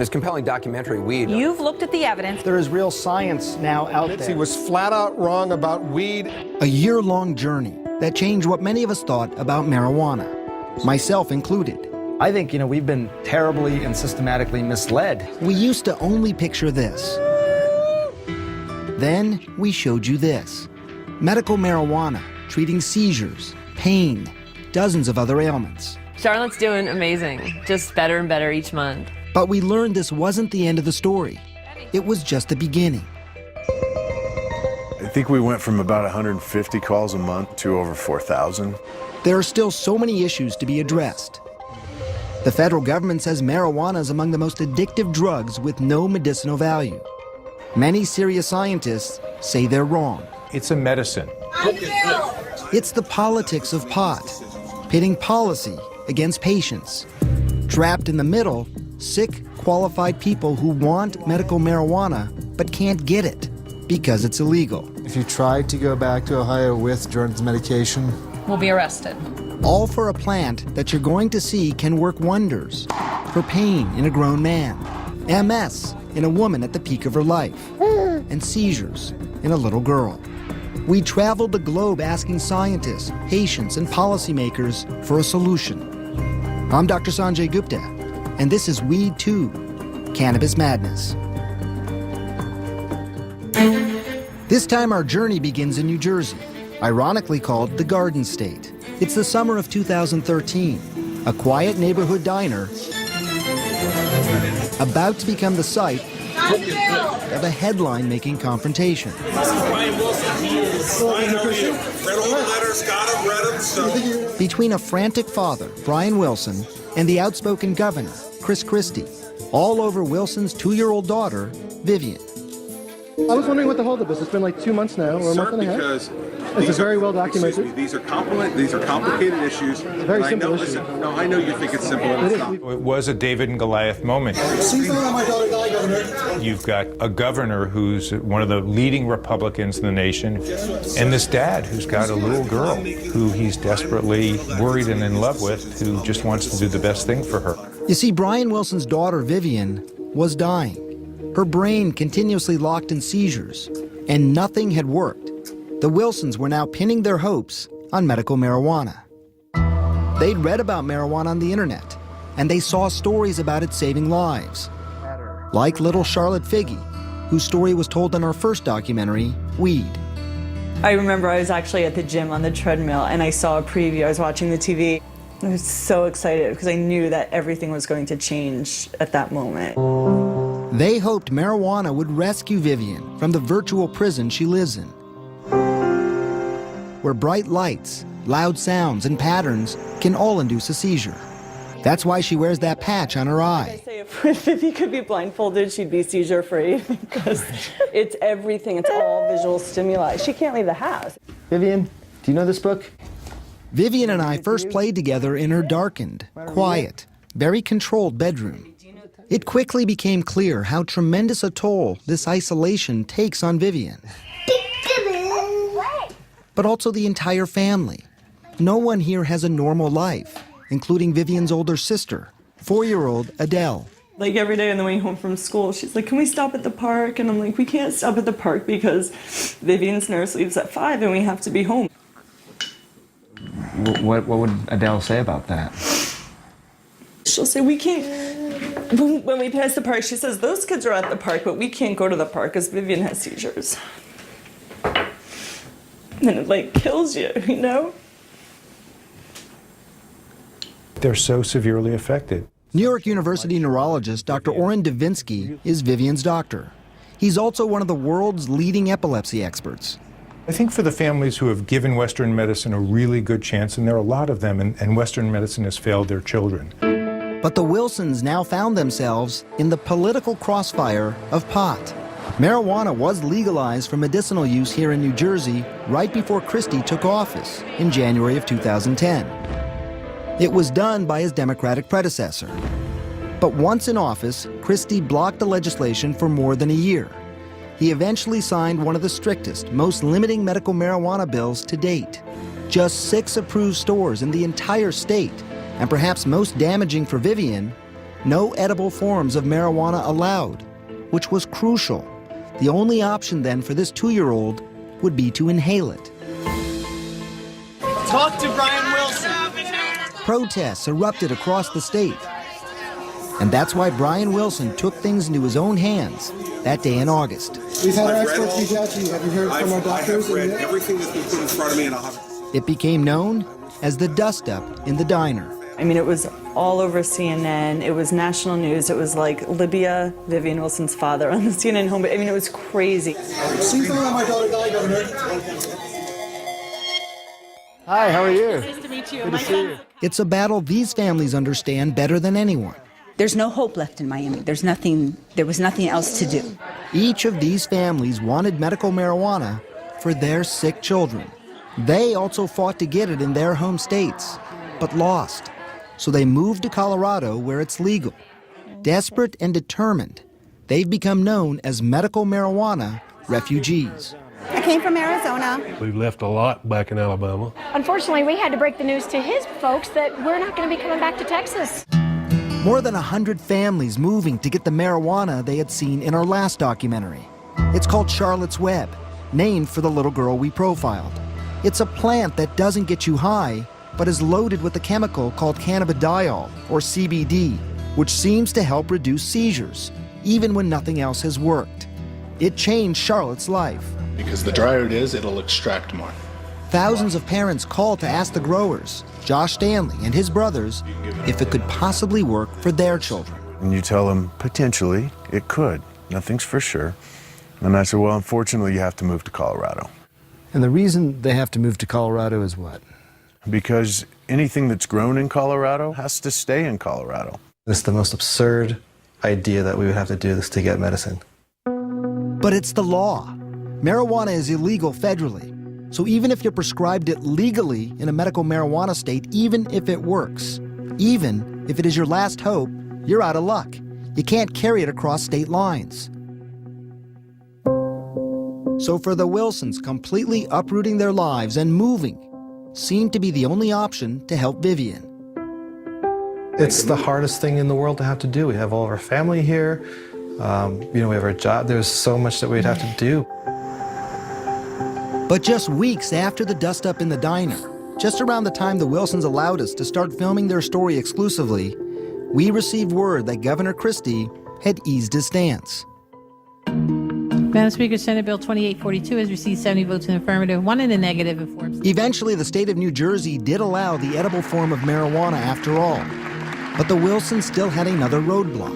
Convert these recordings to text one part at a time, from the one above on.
his compelling documentary, Weed. You've looked at the evidence. There is real science now out there. He was flat out wrong about weed. A year-long journey that changed what many of us thought about marijuana, myself included. I think, we've been terribly and systematically misled. We used to only picture this. Then we showed you this. Medical marijuana, treating seizures, pain, dozens of other ailments. Charlotte's doing amazing, just better and better each month. But we learned this wasn't the end of the story. It was just the beginning. I think we went from about 150 calls a month to over 4,000. There are still so many issues to be addressed. The federal government says marijuana is among the most addictive drugs with no medicinal value. Many serious scientists say they're wrong. It's a medicine. It's the politics of pot, pitting policy against patients. Trapped in the middle, sick, qualified people who want medical marijuana but can't get it because it's illegal. If you tried to go back to Ohio with Jordan's medication, Will be arrested. All for a plant that you're going to see can work wonders for pain in a grown man, MS in a woman at the peak of her life, and seizures in a little girl. We traveled the globe asking scientists, patients, and policymakers for a solution. I'm Dr. Sanjay Gupta, and this is Weed 2, Cannabis Madness. This time our journey begins in New Jersey, ironically called the Garden State. It's the summer of 2013, a quiet neighborhood diner about to become the site of a headline-making confrontation. Between a frantic father, Brian Wilson, and the outspoken governor, Chris Christie, all over Wilson's 2-year-old daughter, Vivian. I was wondering what the holdup is. It's been like 2 months now, or a month and a half. Because it's very well documented. These are complicated issues. It's a very simple issue. No, I know you think it's simple. It was a David and Goliath moment. You've got a governor who's one of the leading Republicans in the nation, and this dad who's got a little girl who he's desperately worried and in love with, who just wants to do the best thing for her. You see, Brian Wilson's daughter, Vivian, was dying. Her brain continuously locked in seizures, and nothing had worked. The Wilsons were now pinning their hopes on medical marijuana. They'd read about marijuana on the internet, and they saw stories about it saving lives. Like little Charlotte Figge, whose story was told in our first documentary, Weed. I remember I was actually at the gym on the treadmill, and I saw a preview. I was watching the TV. I was so excited because I knew that everything was going to change at that moment. They hoped marijuana would rescue Vivian from the virtual prison she lives in, where bright lights, loud sounds, and patterns can all induce a seizure. That's why she wears that patch on her eye. I say if Vivi could be blindfolded, she'd be seizure-free because it's everything. It's all visual stimuli. She can't leave the house. Vivian, do you know this book? Vivian and I first played together in her darkened, quiet, very controlled bedroom. It quickly became clear how tremendous a toll this isolation takes on Vivian. But also the entire family. No one here has a normal life, including Vivian's older sister, 4-year-old Adele. Like every day on the way home from school, she's like, can we stop at the park? And I'm like, we can't stop at the park because Vivian's nurse leaves at 5 and we have to be home. What would Adele say about that? She'll say, we can't. When we pass the park, she says, those kids are at the park, but we can't go to the park because Vivian has seizures. And it like kills you, you know? They're so severely affected. New York University neurologist Dr. Oren Davinsky is Vivian's doctor. He's also one of the world's leading epilepsy experts. I think for the families who have given Western medicine a really good chance, and there are a lot of them, and Western medicine has failed their children. But the Wilsons now found themselves in the political crossfire of pot. Marijuana was legalized for medicinal use here in New Jersey right before Christie took office in January of 2010. It was done by his Democratic predecessor. But once in office, Christie blocked the legislation for more than a year. He eventually signed one of the strictest, most limiting medical marijuana bills to date. Just 6 approved stores in the entire state, and perhaps most damaging for Vivian, no edible forms of marijuana allowed, which was crucial. The only option then for this 2-year-old would be to inhale it. Talk to Brian Wilson. Protests erupted across the state. And that's why Brian Wilson took things into his own hands that day in August. We've had our experts reach out to you. Have you heard from our doctors? I have read everything that's been put in front of me, and I'll have... It became known as the dust-up in the diner. I mean, it was all over CNN. It was national news. It was like Libya, Vivian Wilson's father on the CNN home. I mean, it was crazy. Please don't let my daughter die, Governor. Hi, how are you? Nice to meet you. Good to see you. It's a battle these families understand better than anyone. There's no hope left in Miami. There was nothing else to do. Each of these families wanted medical marijuana for their sick children. They also fought to get it in their home states, but lost. So they moved to Colorado where it's legal. Desperate and determined, they've become known as medical marijuana refugees. I came from Arizona. We left a lot back in Alabama. Unfortunately, we had to break the news to his folks that we're not going to be coming back to Texas. More than 100 families moving to get the marijuana they had seen in our last documentary. It's called Charlotte's Web, named for the little girl we profiled. It's a plant that doesn't get you high, but is loaded with a chemical called cannabidiol, or CBD, which seems to help reduce seizures, even when nothing else has worked. It changed Charlotte's life. Because the drier it is, it'll extract more. Thousands of parents called to ask the growers, Josh Stanley and his brothers, if it could possibly work for their children. And you tell them, potentially, it could. Nothing's for sure. And I said, well, unfortunately, you have to move to Colorado. And the reason they have to move to Colorado is what? Because anything that's grown in Colorado has to stay in Colorado. This is the most absurd idea that we would have to do this to get medicine. But it's the law. Marijuana is illegal federally. So even if you're prescribed it legally in a medical marijuana state, even if it works, even if it is your last hope, you're out of luck. You can't carry it across state lines. So for the Wilsons, completely uprooting their lives and moving seemed to be the only option to help Vivian. It's the hardest thing in the world to have to do. We have all of our family here. We have our job. There's so much that we'd have to do. But just weeks after the dust-up in the diner, just around the time the Wilsons allowed us to start filming their story exclusively, we received word that Governor Christie had eased his stance. Madam Speaker, Senate Bill 2842 has received 70 votes in the affirmative, 1 in the negative, and 4 abstentions. Eventually, the state of New Jersey did allow the edible form of marijuana after all. But the Wilsons still had another roadblock.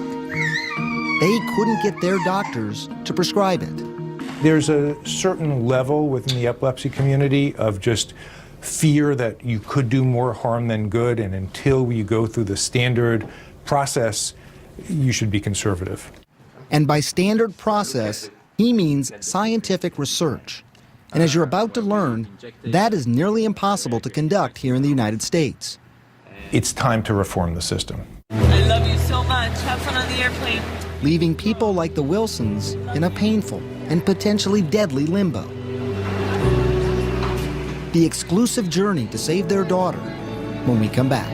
They couldn't get their doctors to prescribe it. There's a certain level within the epilepsy community of just fear that you could do more harm than good, and until you go through the standard process, you should be conservative. And by standard process, he means scientific research. And as you're about to learn, that is nearly impossible to conduct here in the United States. It's time to reform the system. I love you so much. Have fun on the airplane. Leaving people like the Wilsons in a painful and potentially deadly limbo. The exclusive journey to save their daughter when we come back.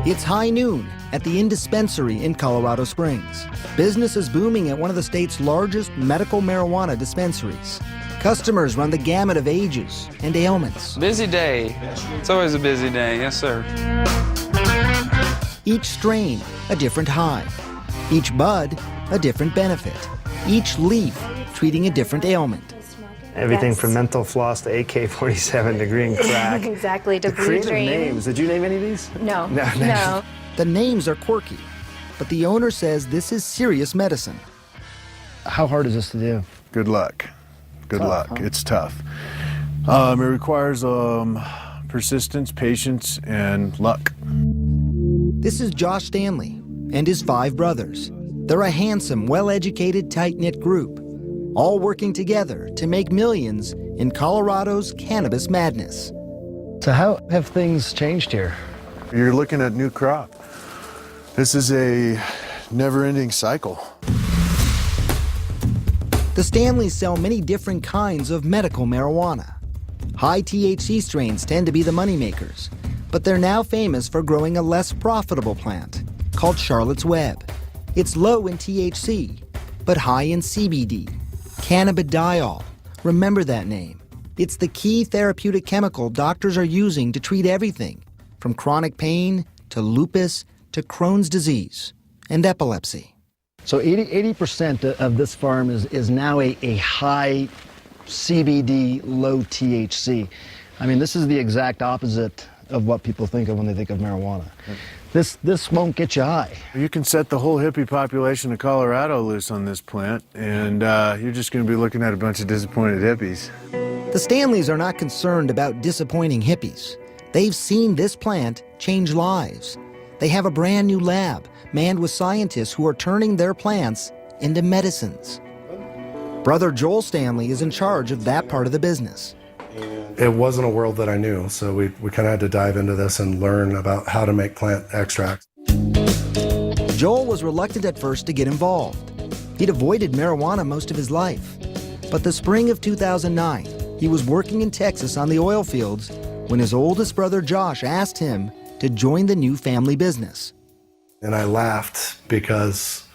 It's high noon at the Indispensary in Colorado Springs. Business is booming at one of the state's largest medical marijuana dispensaries. Customers run the gamut of ages and ailments. Busy day. It's always a busy day, yes, sir. Each strain, a different high. Each bud, a different benefit. Each leaf, treating a different ailment. Everything from mental floss to AK-47 to green crack. Exactly, to the creative dream. names. Did you name any of these? No. The names are quirky, but the owner says this is serious medicine. How hard is this to do? Good luck. Good luck. Huh? It's tough. It requires persistence, patience, and luck. This is Josh Stanley and his 5 brothers. They're a handsome, well-educated, tight-knit group, all working together to make millions in Colorado's cannabis madness. So how have things changed here? You're looking at new crop. This is a never-ending cycle. The Stanleys sell many different kinds of medical marijuana. High THC strains tend to be the moneymakers, but they're now famous for growing a less profitable plant called Charlotte's Web. It's low in THC, but high in CBD, cannabidiol. Remember that name. It's the key therapeutic chemical doctors are using to treat everything from chronic pain to lupus to Crohn's disease and epilepsy. So 80% of this farm is now a high CBD, low THC. I mean, this is the exact opposite of what people think of when they think of marijuana. This won't get you high. You can set the whole hippie population of Colorado loose on this plant, and you're just going to be looking at a bunch of disappointed hippies. The Stanleys are not concerned about disappointing hippies. They've seen this plant change lives. They have a brand new lab manned with scientists who are turning their plants into medicines. Brother Joel Stanley is in charge of that part of the business. It wasn't a world that I knew, so we kind of had to dive into this and learn about how to make plant extracts. Joel was reluctant at first to get involved. He'd avoided marijuana most of his life. But the spring of 2009, he was working in Texas on the oil fields when his oldest brother Josh asked him to join the new family business. And I laughed because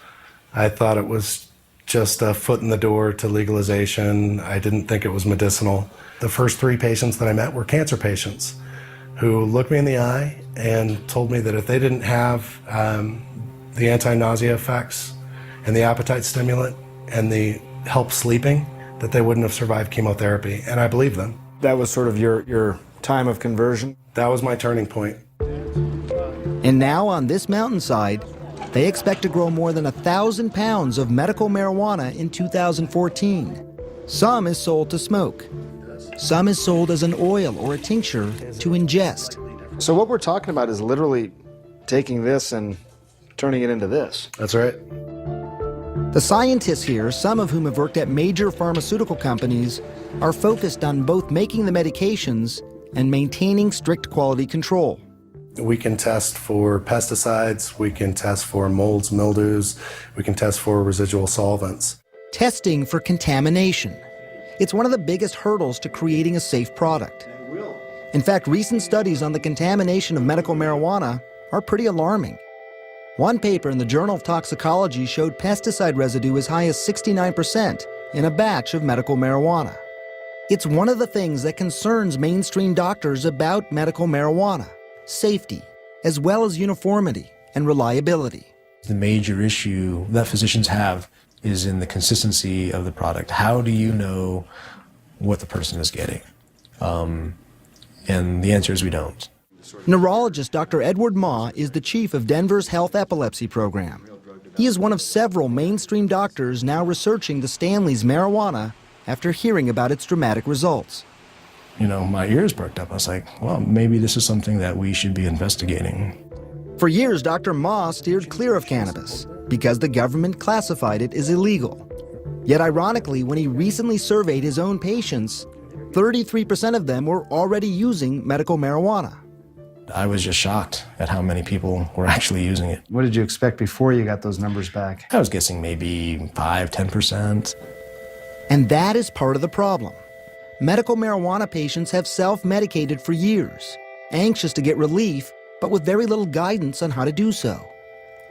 I thought it was just a foot in the door to legalization. I didn't think it was medicinal. The first 3 patients that I met were cancer patients who looked me in the eye and told me that if they didn't have the anti-nausea effects and the appetite stimulant and the help sleeping, that they wouldn't have survived chemotherapy. And I believe them. That was sort of your time of conversion. That was my turning point. And now on this mountainside, they expect to grow more than 1,000 pounds of medical marijuana in 2014. Some is sold to smoke. Some is sold as an oil or a tincture to ingest. So what we're talking about is literally taking this and turning it into this. That's right. The scientists here, some of whom have worked at major pharmaceutical companies, are focused on both making the medications and maintaining strict quality control. We can test for pesticides, we can test for molds, mildews, we can test for residual solvents. Testing for contamination. It's one of the biggest hurdles to creating a safe product. In fact, recent studies on the contamination of medical marijuana are pretty alarming. One paper in the Journal of Toxicology showed pesticide residue as high as 69% in a batch of medical marijuana. It's one of the things that concerns mainstream doctors about medical marijuana: safety, as well as uniformity and reliability. The major issue that physicians have is in the consistency of the product. How do you know what the person is getting? And the answer is we don't. Neurologist Dr. Edward Ma is the chief of Denver's Health Epilepsy Program. He is one of several mainstream doctors now researching the Stanley's marijuana after hearing about its dramatic results. You know, my ears perked up. I was like, well, maybe this is something that we should be investigating. For years, Dr. Ma steered clear of cannabis because the government classified it as illegal. Yet ironically, when he recently surveyed his own patients, 33% of them were already using medical marijuana. I was just shocked at how many people were actually using it. What did you expect before you got those numbers back? I was guessing maybe 5–10%. And that is part of the problem. Medical marijuana patients have self-medicated for years, anxious to get relief, but with very little guidance on how to do so.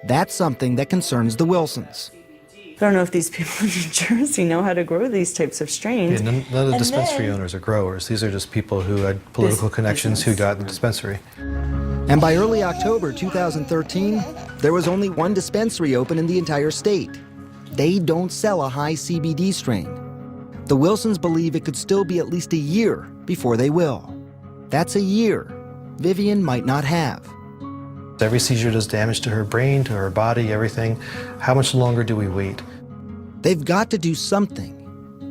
That's something that concerns the Wilsons. I don't know if these people in New Jersey know how to grow these types of strains. Yeah, none of the dispensary owners are growers. These are just people who had political connections who got the dispensary. And by early October 2013, there was only one dispensary open in the entire state. They don't sell a high CBD strain. The Wilsons believe it could still be at least a year before they will. That's a year Vivian might not have. Every seizure does damage to her brain, to her body, everything. How much longer do we wait? They've got to do something.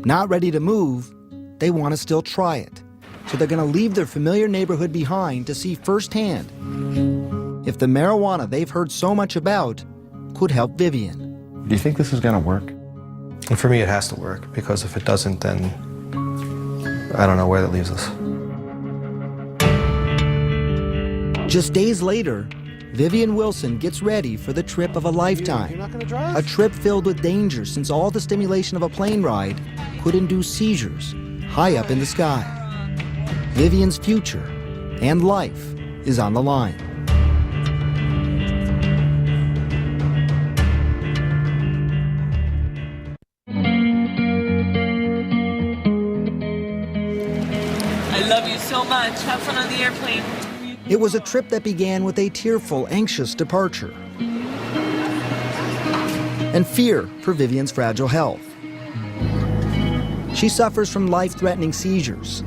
Not ready to move, they want to still try it. So they're going to leave their familiar neighborhood behind to see firsthand if the marijuana they've heard so much about could help Vivian. Do you think this is going to work? And for me, it has to work, because if it doesn't, then I don't know where that leaves us. Just days later, Vivian Wilson gets ready for the trip of a lifetime. A trip filled with danger since all the stimulation of a plane ride could induce seizures high up in the sky. Vivian's future and life is on the line. I love you so much. Have fun on the airplane. It was a trip that began with a tearful, anxious departure and fear for Vivian's fragile health. She suffers from life-threatening seizures.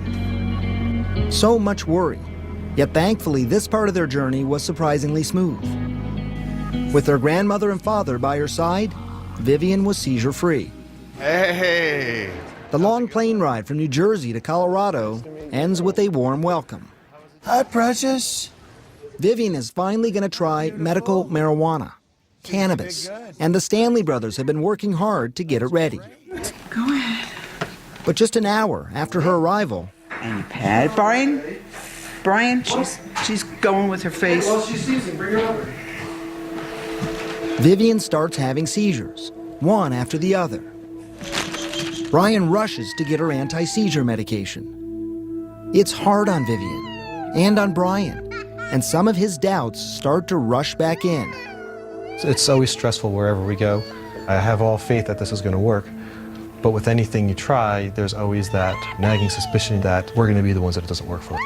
So much worry, yet thankfully this part of their journey was surprisingly smooth. With her grandmother and father by her side, Vivian was seizure-free. Hey! The long plane ride from New Jersey to Colorado ends with a warm welcome. Hi, precious. Vivian is finally going to try medical marijuana, cannabis, and the Stanley brothers have been working hard to get it ready. Go ahead. But just an hour after her arrival, And pad, Brian, she's going with her face. Well, she sees him. Bring her over. Vivian starts having seizures, one after the other. Brian rushes to get her anti-seizure medication. It's hard on Vivian and on Brian, and some of his doubts start to rush back in. It's always stressful wherever we go. I have all faith that this is going to work, but with anything you try, there's always that nagging suspicion that we're going to be the ones that it doesn't work for.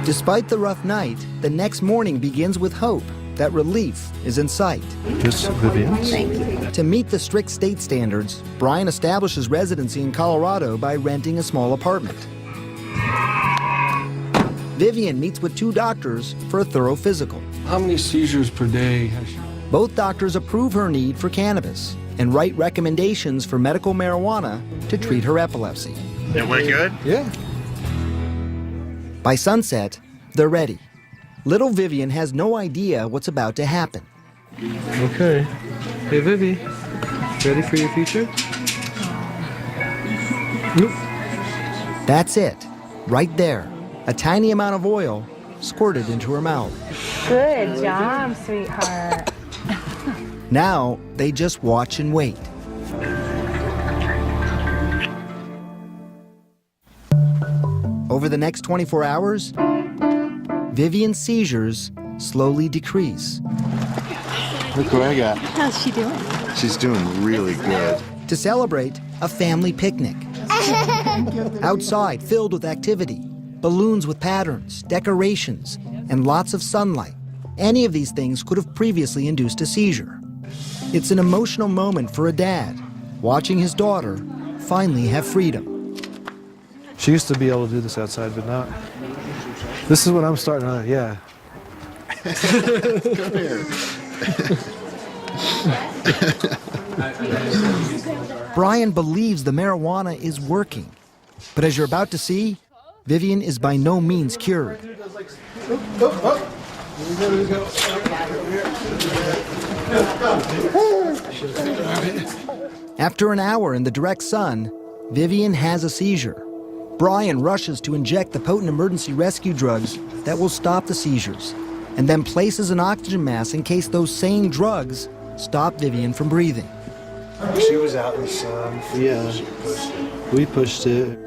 Despite the rough night, the next morning begins with hope that relief is in sight. This Vivian's. Thank you. To meet the strict state standards, Brian establishes residency in Colorado by renting a small apartment. Vivian meets with 2 doctors for a thorough physical. How many seizures per day has she? Both doctors approve her need for cannabis and write recommendations for medical marijuana to treat her epilepsy. Yeah, we're good? Yeah. By sunset, they're ready. Little Vivian has no idea what's about to happen. Okay. Hey, Vivi. Ready for your future? That's it. Right there. A tiny amount of oil squirted into her mouth. Good job, sweetheart. Now, they just watch and wait. Over the next 24 hours, Vivian's seizures slowly decrease. Look what I got. How's she doing? She's doing really good. To celebrate, a family picnic. Outside, filled with activity, balloons with patterns, decorations, and lots of sunlight. Any of these things could have previously induced a seizure. It's an emotional moment for a dad, watching his daughter finally have freedom. She used to be able to do this outside, but not. This is what I'm starting on, yeah. Come here. Brian believes the marijuana is working. But as you're about to see, Vivian is by no means cured. After an hour in the direct sun, Vivian has a seizure. Brian rushes to inject the potent emergency rescue drugs that will stop the seizures, and then places an oxygen mask in case those same drugs stop Vivian from breathing. She was out in the sun. Yeah, we pushed it.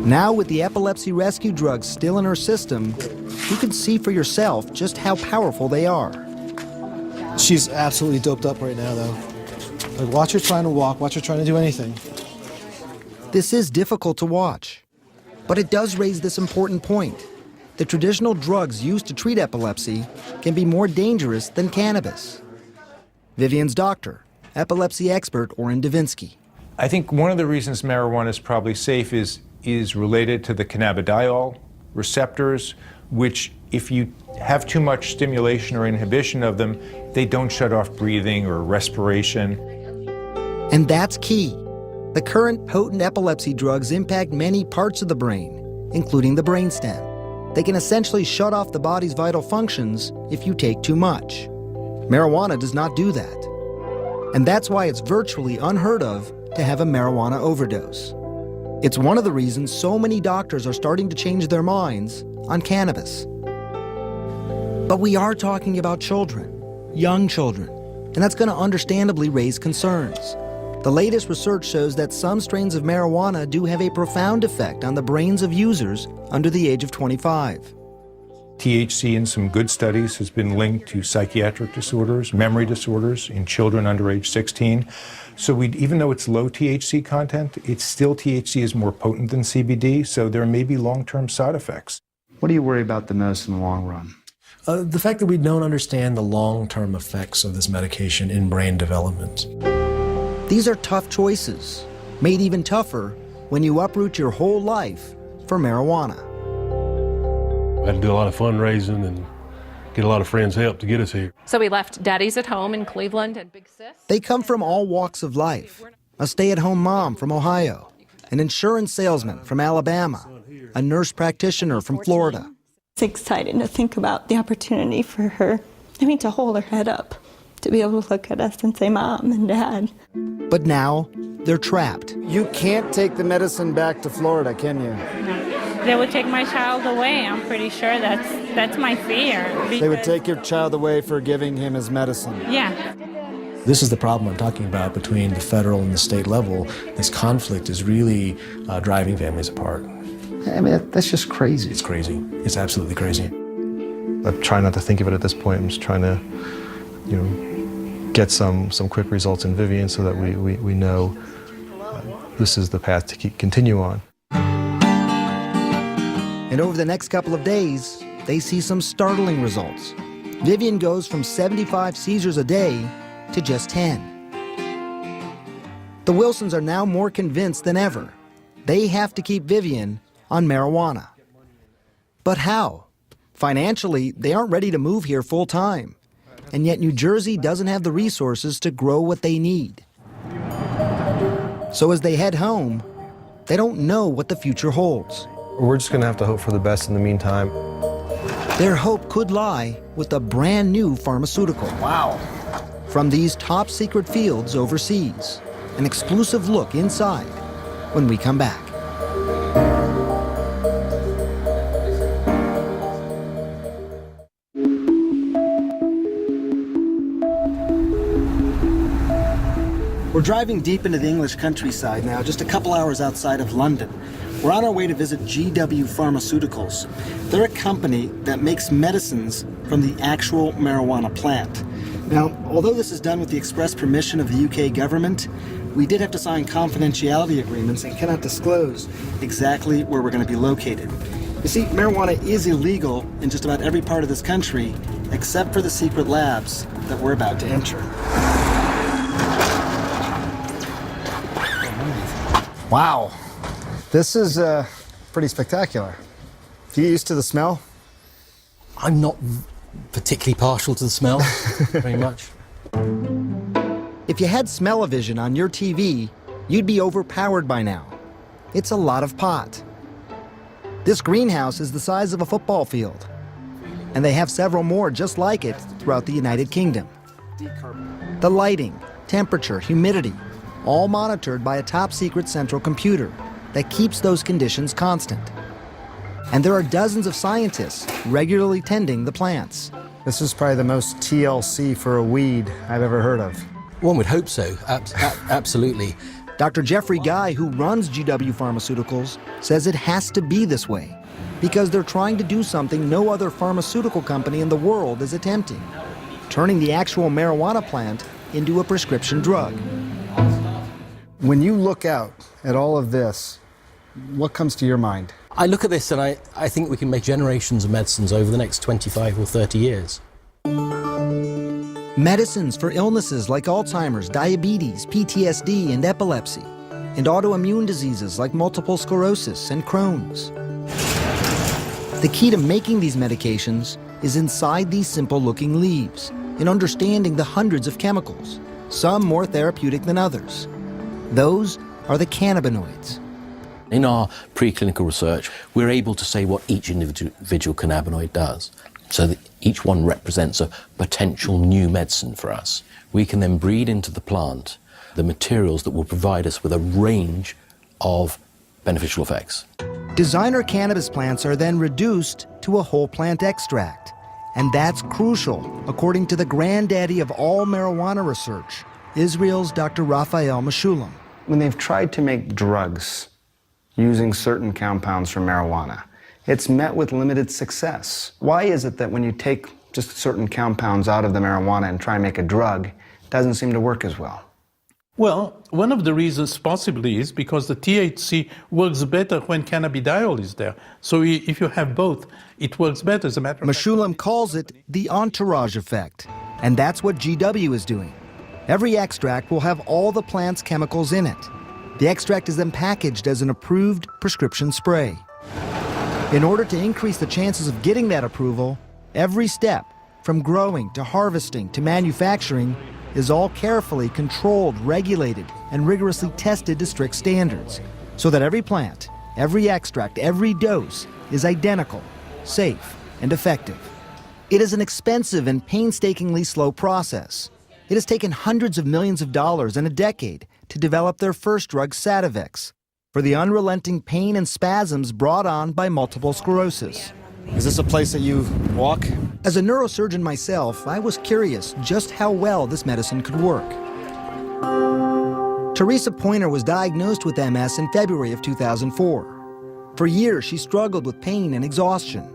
Now with the epilepsy rescue drugs still in her system, you can see for yourself just how powerful they are. She's absolutely doped up right now, though. Like, watch her trying to walk, watch her trying to do anything. This is difficult to watch, but it does raise this important point. The traditional drugs used to treat epilepsy can be more dangerous than cannabis. Vivian's doctor, epilepsy expert Oren Davinsky. I think one of the reasons marijuana is probably safe is related to the cannabidiol receptors, which if you have too much stimulation or inhibition of them, they don't shut off breathing or respiration. And that's key. The current potent epilepsy drugs impact many parts of the brain, including the brainstem. They can essentially shut off the body's vital functions if you take too much. Marijuana does not do that. And that's why it's virtually unheard of to have a marijuana overdose. It's one of the reasons so many doctors are starting to change their minds on cannabis. But we are talking about children, young children, and that's going to understandably raise concerns. The latest research shows that some strains of marijuana do have a profound effect on the brains of users under the age of 25. THC in some good studies has been linked to psychiatric disorders, memory disorders in children under age 16. So even though it's low THC content, it's still THC is more potent than CBD, so there may be long-term side effects. What do you worry about the most in the long run? The fact that we don't understand the long-term effects of this medication in brain development. These are tough choices, made even tougher when you uproot your whole life for marijuana. I had to do a lot of fundraising and get a lot of friends' help to get us here. So we left Daddy's at home in Cleveland and Big Sis. They come from all walks of life. A stay-at-home mom from Ohio, an insurance salesman from Alabama, a nurse practitioner from Florida. It's exciting to think about the opportunity for her, to hold her head up, to be able to look at us and say, Mom and Dad. But now, they're trapped. You can't take the medicine back to Florida, can you? They would take my child away. I'm pretty sure that's my fear. They would take your child away for giving him his medicine. Yeah. This is the problem I'm talking about between the federal and the state level. This conflict is really driving families apart. I mean, that's just crazy. It's crazy. It's absolutely crazy. I try not to think of it at this point. I'm just trying to, get some quick results in Vivian so that we know this is the path to continue on. And over the next couple of days, they see some startling results. Vivian goes from 75 seizures a day to just 10. The Wilsons are now more convinced than ever. They have to keep Vivian on marijuana. But how? Financially, they aren't ready to move here full time. And yet New Jersey doesn't have the resources to grow what they need. So as they head home, they don't know what the future holds. We're just going to have to hope for the best in the meantime. Their hope could lie with a brand new pharmaceutical. Wow. From these top secret fields overseas. An exclusive look inside when we come back. We're driving deep into the English countryside now, just a couple hours outside of London. We're on our way to visit GW Pharmaceuticals. They're a company that makes medicines from the actual marijuana plant. Now, although this is done with the express permission of the UK government, we did have to sign confidentiality agreements and cannot disclose exactly where we're going to be located. You see, marijuana is illegal in just about every part of this country, except for the secret labs that we're about to enter. Wow, this is pretty spectacular. Do you get used to the smell? I'm not particularly partial to the smell, very much. If you had smell-o-vision on your TV, you'd be overpowered by now. It's a lot of pot. This greenhouse is the size of a football field, and they have several more just like it throughout the United Kingdom. The lighting, temperature, humidity, all monitored by a top-secret central computer that keeps those conditions constant. And there are dozens of scientists regularly tending the plants. This is probably the most TLC for a weed I've ever heard of. One would hope so, absolutely. Dr. Jeffrey Guy, who runs GW Pharmaceuticals, says it has to be this way because they're trying to do something no other pharmaceutical company in the world is attempting, turning the actual marijuana plant into a prescription drug. When you look out at all of this, what comes to your mind? I look at this and I think we can make generations of medicines over the next 25 or 30 years. Medicines for illnesses like Alzheimer's, diabetes, PTSD, and epilepsy, and autoimmune diseases like multiple sclerosis and Crohn's. The key to making these medications is inside these simple-looking leaves, in understanding the hundreds of chemicals, some more therapeutic than others. Those are the cannabinoids. In our preclinical research, we're able to say what each individual cannabinoid does, so that each one represents a potential new medicine for us. We can then breed into the plant the materials that will provide us with a range of beneficial effects. Designer cannabis plants are then reduced to a whole plant extract. And that's crucial, according to the granddaddy of all marijuana research, Israel's Dr. Raphael Meshulam. When they've tried to make drugs using certain compounds from marijuana, it's met with limited success. Why is it that when you take just certain compounds out of the marijuana and try and make a drug, it doesn't seem to work as well? Well, one of the reasons possibly is because the THC works better when cannabidiol is there. So if you have both, it works better. As a matter of fact, Meshulam calls it the entourage effect, and that's what GW is doing. Every extract will have all the plant's chemicals in it. The extract is then packaged as an approved prescription spray. In order to increase the chances of getting that approval, every step, from growing to harvesting to manufacturing, is all carefully controlled, regulated, and rigorously tested to strict standards, so that every plant, every extract, every dose is identical, safe, and effective. It is an expensive and painstakingly slow process. It has taken hundreds of millions of dollars and a decade to develop their first drug, Sativex, for the unrelenting pain and spasms brought on by multiple sclerosis. Is this a place that you walk? As a neurosurgeon myself, I was curious just how well this medicine could work. Teresa Pointer was diagnosed with MS in February of 2004. For years, she struggled with pain and exhaustion.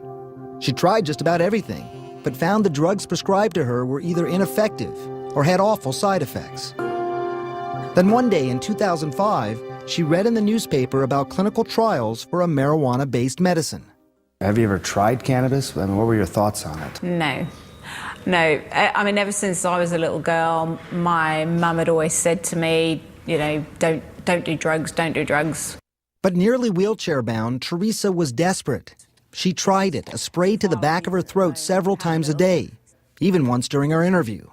She tried just about everything, but found the drugs prescribed to her were either ineffective or had awful side effects. Then one day in 2005, she read in the newspaper about clinical trials for a marijuana-based medicine. Have you ever tried cannabis? I mean, what were your thoughts on it? No. I mean, ever since I was a little girl, my mum had always said to me, you know, don't do drugs, don't do drugs. But nearly wheelchair-bound, Teresa was desperate. She tried it, a spray to the back of her throat several times a day, even once during our interview.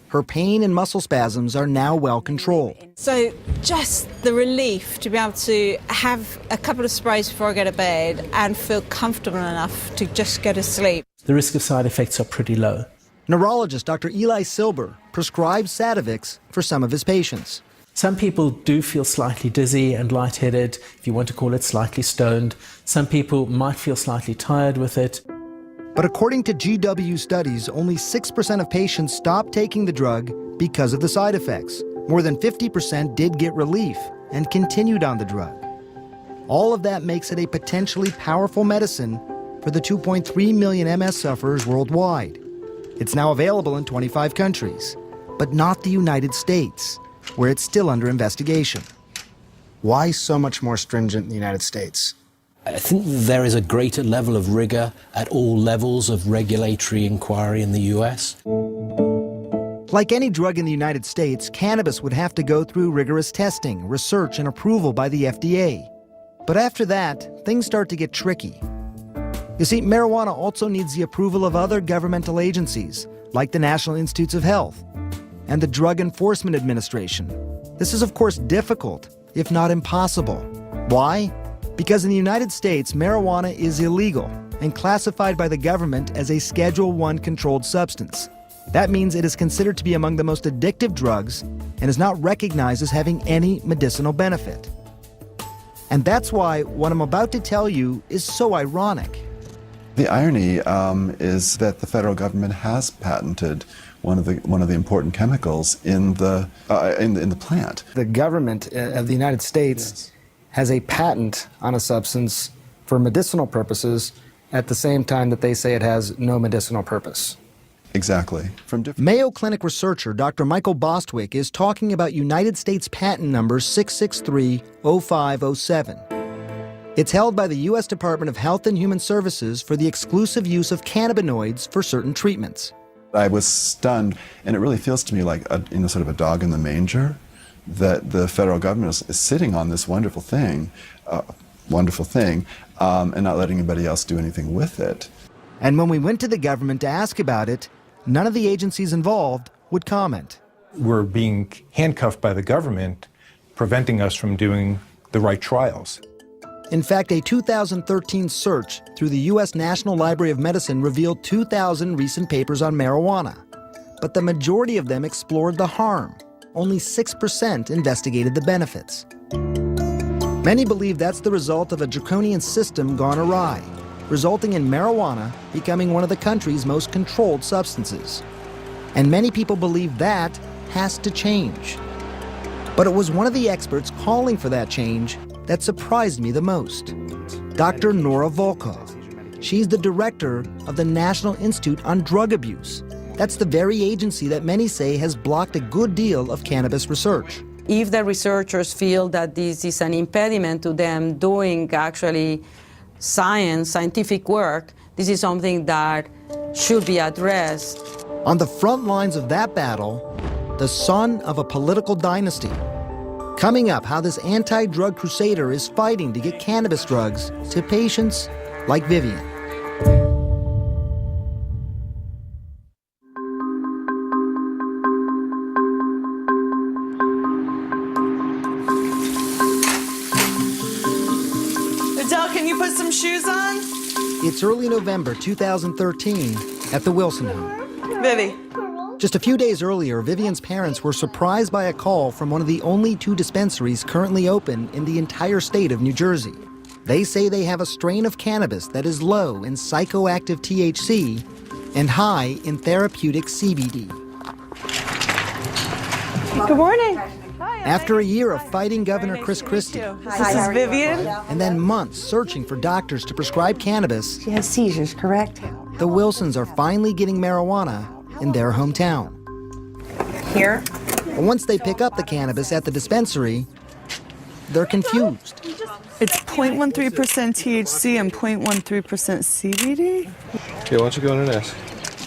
Her pain and muscle spasms are now well controlled. So just the relief to be able to have a couple of sprays before I go to bed and feel comfortable enough to just go to sleep. The risk of side effects are pretty low. Neurologist Dr. Eli Silber prescribes Sativex for some of his patients. Some people do feel slightly dizzy and lightheaded, if you want to call it slightly stoned. Some people might feel slightly tired with it. But according to GW studies, only 6% of patients stopped taking the drug because of the side effects. More than 50% did get relief and continued on the drug. All of that makes it a potentially powerful medicine for the 2.3 million MS sufferers worldwide. It's now available in 25 countries, but not the United States, where it's still under investigation. Why so much more stringent in the United States? I think there is a greater level of rigor at all levels of regulatory inquiry in the US. Like any drug in the United States, cannabis would have to go through rigorous testing, research, and approval by the FDA. But after that, things start to get tricky. You see, marijuana also needs the approval of other governmental agencies, like the National Institutes of Health and the Drug Enforcement Administration. This is, of course, difficult, if not impossible. Why? Because in the United States, marijuana is illegal and classified by the government as a Schedule I controlled substance. That means it is considered to be among the most addictive drugs and is not recognized as having any medicinal benefit. And that's why what I'm about to tell you is so ironic. The irony is that the federal government has patented one of the important chemicals in the plant. The government of the United States has a patent on a substance for medicinal purposes at the same time that they say it has no medicinal purpose. Exactly. Mayo Clinic researcher Dr. Michael Bostwick is talking about United States patent number 6630507. It's held by the U.S. Department of Health and Human Services for the exclusive use of cannabinoids for certain treatments. I was stunned, and it really feels to me like sort of a dog in the manger, that the federal government is sitting on this wonderful thing, and not letting anybody else do anything with it. And when we went to the government to ask about it, none of the agencies involved would comment. We're being handcuffed by the government, preventing us from doing the right trials. In fact, a 2013 search through the U.S. National Library of Medicine revealed 2,000 recent papers on marijuana. But the majority of them explored the harm. Only 6% investigated the benefits. Many believe that's the result of a draconian system gone awry, resulting in marijuana becoming one of the country's most controlled substances. And many people believe that has to change. But it was one of the experts calling for that change that surprised me the most, Dr. Nora Volkov. She's the director of the National Institute on Drug Abuse. That's the very agency that many say has blocked a good deal of cannabis research. If the researchers feel that this is an impediment to them doing actually scientific work, this is something that should be addressed. On the front lines of that battle, the son of a political dynasty. Coming up, how this anti-drug crusader is fighting to get cannabis drugs to patients like Vivian. Adele, can you put some shoes on? It's early November 2013 at the Wilson home. Vivi. Just a few days earlier, Vivian's parents were surprised by a call from one of the only 2 dispensaries currently open in the entire state of New Jersey. They say they have a strain of cannabis that is low in psychoactive THC and high in therapeutic CBD. Good morning. After a year of fighting Governor Chris Christie, This is Vivian. and then months searching for doctors to prescribe cannabis, She has seizures, correct? the Wilsons are finally getting marijuana in their hometown. Here? But once they pick up the cannabis at the dispensary, they're confused. It's 0.13% THC and 0.13% CBD. Okay, why don't you go in and ask?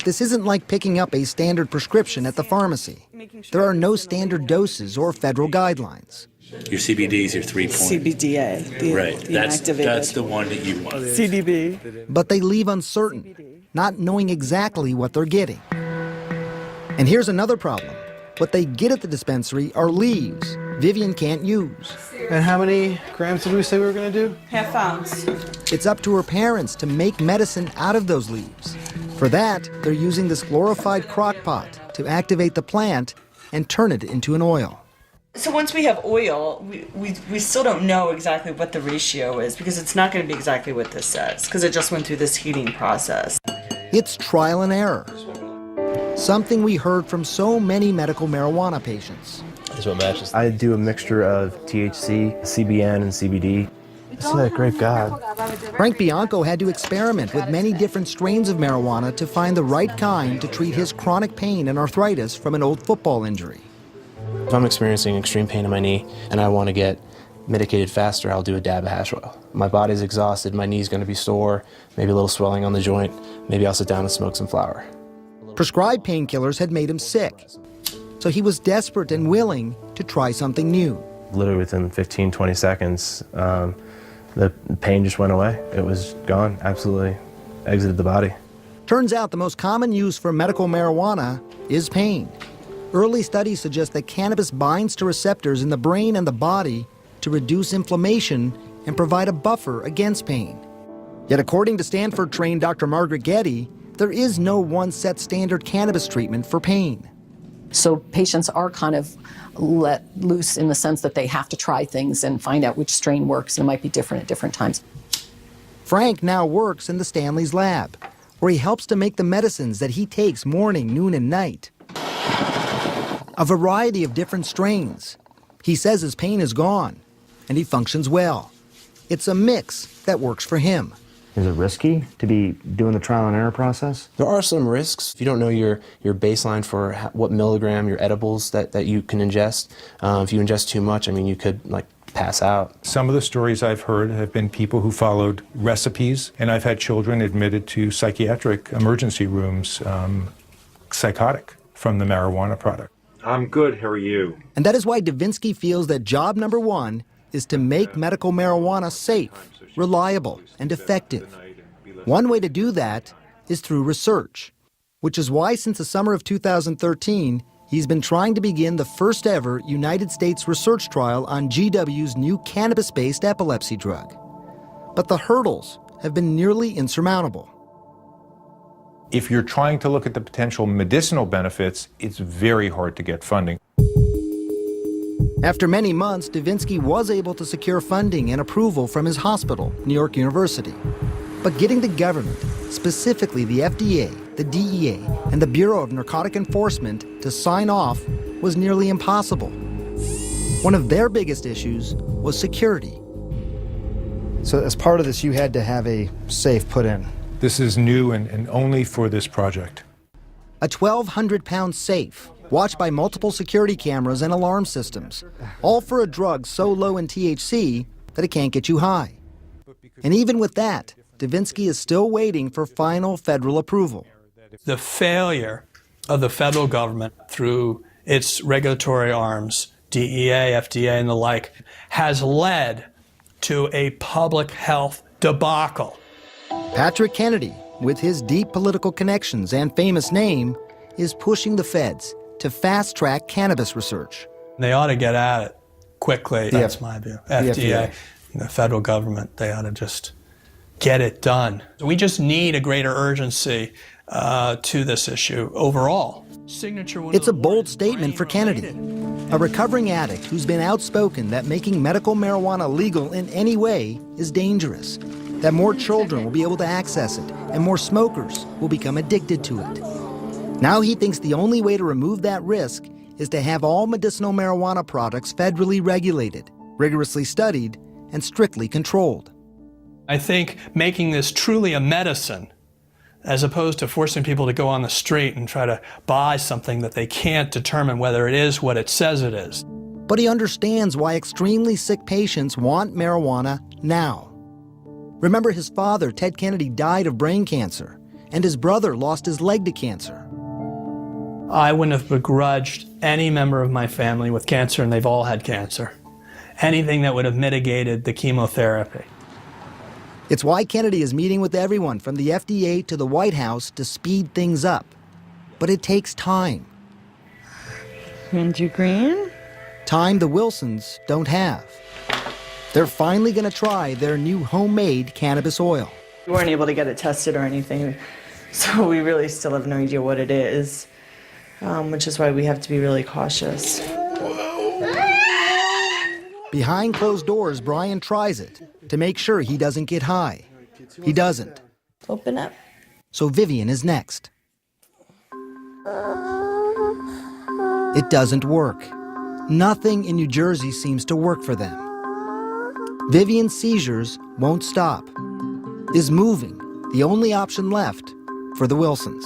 This isn't like picking up a standard prescription at the pharmacy. There are no standard doses or federal guidelines. Your CBD is your 3 point. CBDA. Right. The That's inactivated. the one that you want. CDB. But they leave uncertain, not knowing exactly what they're getting. And here's another problem. What they get at the dispensary are leaves Vivian can't use. And how many grams did we say we were going to do? Half ounce. It's up to her parents to make medicine out of those leaves. For that, they're using this glorified crock pot to activate the plant and turn it into an oil. So once we have oil, we still don't know exactly what the ratio is because it's not going to be exactly what this says because it just went through this heating process. It's trial and error. Something we heard from so many medical marijuana patients. That's what matches. I do a mixture of THC, CBN, and CBD. Isn't that a great God? Frank Bianco had to experiment with many different strains of marijuana to find the right kind to treat his chronic pain and arthritis from an old football injury. If I'm experiencing extreme pain in my knee and I want to get medicated faster, I'll do a dab of hash oil. My body's exhausted, my knee's going to be sore, maybe a little swelling on the joint, maybe I'll sit down and smoke some flower. Prescribed painkillers had made him sick, so he was desperate and willing to try something new. Literally within 15, 20 seconds, the pain just went away. It was gone, absolutely exited the body. Turns out the most common use for medical marijuana is pain. Early studies suggest that cannabis binds to receptors in the brain and the body to reduce inflammation and provide a buffer against pain. Yet according to Stanford-trained Dr. Margaret Getty, there is no one set standard cannabis treatment for pain. So patients are kind of let loose in the sense that they have to try things and find out which strain works, and it might be different at different times. Frank now works in the Stanley's lab, where he helps to make the medicines that he takes morning, noon, and night. A variety of different strains. He says his pain is gone, and he functions well. It's a mix that works for him. Is it risky to be doing the trial and error process? There are some risks. If you don't know your baseline for what milligram, your edibles that you can ingest, if you ingest too much, I mean, you could pass out. Some of the stories I've heard have been people who followed recipes, and I've had children admitted to psychiatric emergency rooms, psychotic from the marijuana product. I'm good, how are you? And that is why Davinsky feels that job number one is to make medical marijuana safe, reliable, and effective. One way to do that is through research, which is why since the summer of 2013, he's been trying to begin the first ever United States research trial on GW's new cannabis-based epilepsy drug. But the hurdles have been nearly insurmountable. If you're trying to look at the potential medicinal benefits, it's very hard to get funding. After many months, Davinsky was able to secure funding and approval from his hospital, New York University. But getting the government, specifically the FDA, the DEA, and the Bureau of Narcotic Enforcement, to sign off was nearly impossible. One of their biggest issues was security. So as part of this, you had to have a safe put in. This is new and only for this project. A 1,200-pound safe, watched by multiple security cameras and alarm systems, all for a drug so low in THC that it can't get you high. And even with that, Davinsky is still waiting for final federal approval. The failure of the federal government through its regulatory arms, DEA, FDA, and the like, has led to a public health debacle. Patrick Kennedy, with his deep political connections and famous name, is pushing the feds to fast-track cannabis research. They ought to get at it quickly. That's my view. FDA, the federal government, they ought to just get it done. We just need a greater urgency to this issue overall. It's a bold statement for Kennedy, a recovering addict who's been outspoken that making medical marijuana legal in any way is dangerous, that more children will be able to access it, and more smokers will become addicted to it. Now he thinks the only way to remove that risk is to have all medicinal marijuana products federally regulated, rigorously studied, and strictly controlled. I think making this truly a medicine, as opposed to forcing people to go on the street and try to buy something that they can't determine whether it is what it says it is. But he understands why extremely sick patients want marijuana now. Remember, his father, Ted Kennedy, died of brain cancer, and his brother lost his leg to cancer. I wouldn't have begrudged any member of my family with cancer, and they've all had cancer. Anything that would have mitigated the chemotherapy. It's why Kennedy is meeting with everyone from the FDA to the White House to speed things up. But it takes time. And you green? Time the Wilsons don't have. They're finally going to try their new homemade cannabis oil. We weren't able to get it tested or anything, so we really still have no idea what it is, which is why we have to be really cautious. Behind closed doors, Brian tries it to make sure he doesn't get high. He doesn't. Open up. So Vivian is next. It doesn't work. Nothing in New Jersey seems to work for them. Vivian's seizures won't stop. Is moving the only option left for the Wilsons?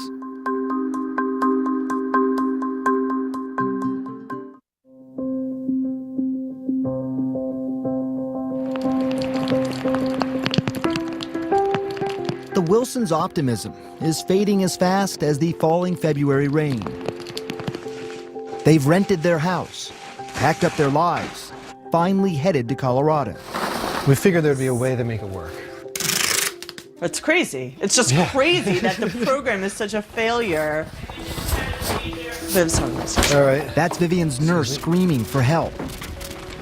The Wilsons' optimism is fading as fast as the falling February rain. They've rented their house, packed up their lives, finally headed to Colorado. We figured there'd be a way to make it work. It's crazy. It's just crazy that the program is such a failure. Viv's home. All right. That's Vivian's nurse screaming for help.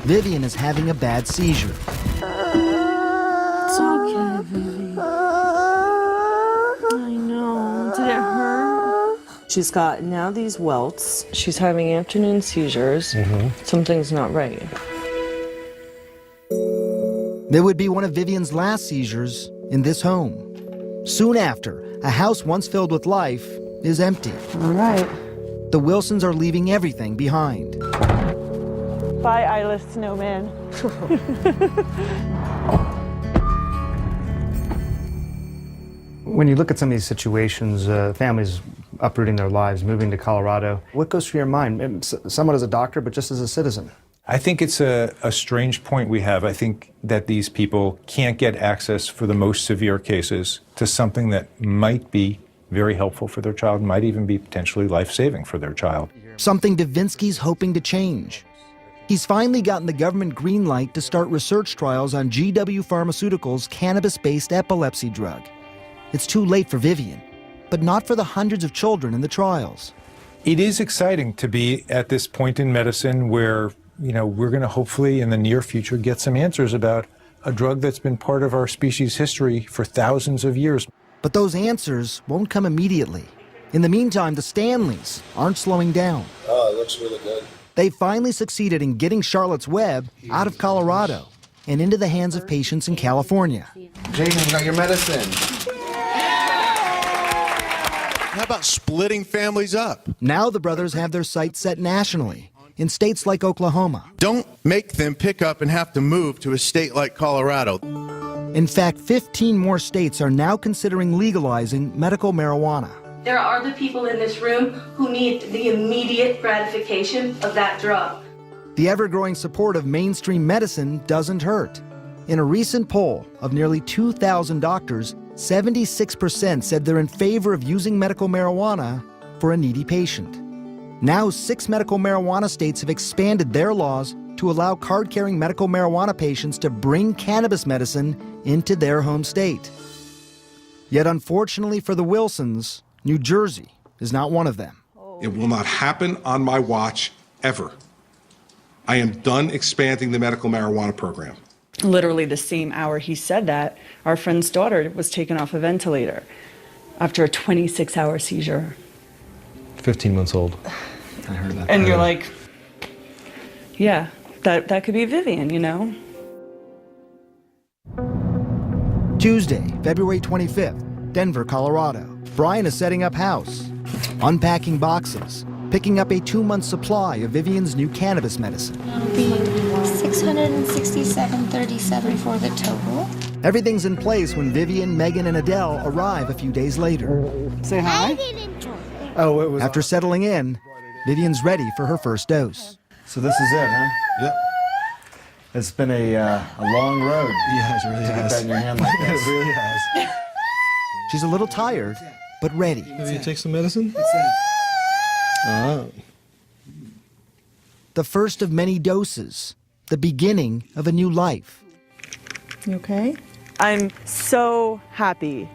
Vivian is having a bad seizure. It's okay, Vivi. I know. Did it hurt? She's got now these welts. She's having afternoon seizures. Something's not right. It would be one of Vivian's last seizures in this home. Soon after, a house once filled with life is empty. All right. The Wilsons are leaving everything behind. Bye, eyeless snowman. When you look at some of these situations, families uprooting their lives, moving to Colorado, what goes through your mind? Somewhat as a doctor, but just as a citizen. I think it's a strange point we have. I think that these people can't get access for the most severe cases to something that might be very helpful for their child, might even be potentially life-saving for their child. Something Davinsky's hoping to change. He's finally gotten the government green light to start research trials on GW Pharmaceuticals' cannabis-based epilepsy drug. It's too late for Vivian, but not for the hundreds of children in the trials. It is exciting to be at this point in medicine where we're going to hopefully in the near future get some answers about a drug that's been part of our species' history for thousands of years. But those answers won't come immediately. In the meantime, the Stanleys aren't slowing down. Oh, it looks really good. They finally succeeded in getting Charlotte's Web out of Colorado and into the hands of patients in California. Jaden, got your medicine. How about splitting families up? Now the brothers have their sights set nationally in states like Oklahoma. Don't make them pick up and have to move to a state like Colorado. In fact, 15 more states are now considering legalizing medical marijuana. There are other people in this room who need the immediate gratification of that drug. The ever-growing support of mainstream medicine doesn't hurt. In a recent poll of nearly 2,000 doctors, 76% said they're in favor of using medical marijuana for a needy patient. Now, 6 medical marijuana states have expanded their laws to allow card-carrying medical marijuana patients to bring cannabis medicine into their home state. Yet unfortunately for the Wilsons, New Jersey is not one of them. It will not happen on my watch, ever. I am done expanding the medical marijuana program. Literally the same hour he said that, our friend's daughter was taken off a ventilator after a 26-hour seizure. 15 months old. I heard that. And you're like, yeah, that could be Vivian, you know? Tuesday, February 25th, Denver, Colorado. Brian is setting up house, unpacking boxes, picking up a 2-month supply of Vivian's new cannabis medicine. It'll be $667.37 for the total. Everything's in place when Vivian, Megan, and Adele arrive a few days later. Say hi. Oh, it was. After settling in, Vivian's ready for her first dose. So this is it, huh? Yep. It's been a long road. Yeah, it really to get has. that in your hand like this. It really has. She's a little tired, but ready. Have you take some medicine? Oh. The first of many doses, the beginning of a new life. You okay? I'm so happy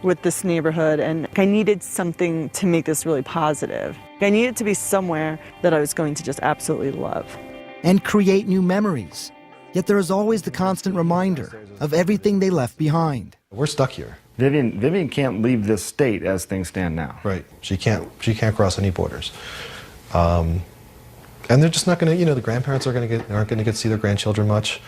with this neighborhood, and I needed something to make this really positive. I needed to be somewhere that I was going to just absolutely love. And create new memories. Yet there is always the constant reminder of everything they left behind. We're stuck here. Vivian can't leave this state as things stand now. Right. She can't cross any borders. And they're just not going to, the grandparents aren't going to get to see their grandchildren much.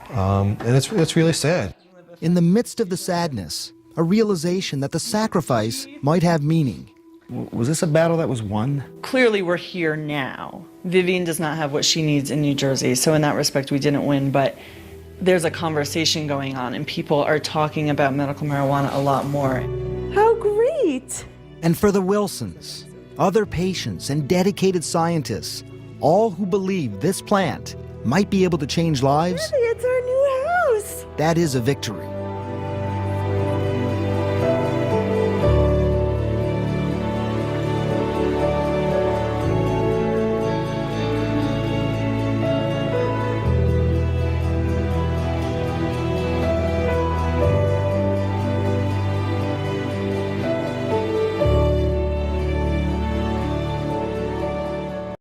And it's really sad. In the midst of the sadness, a realization that the sacrifice might have meaning. Was this a battle that was won? Clearly we're here now. Vivian does not have what she needs in New Jersey, so in that respect we didn't win, but there's a conversation going on and people are talking about medical marijuana a lot more. How great! And for the Wilsons, other patients and dedicated scientists, all who believe this plant might be able to change lives, It's our new house! that is a victory.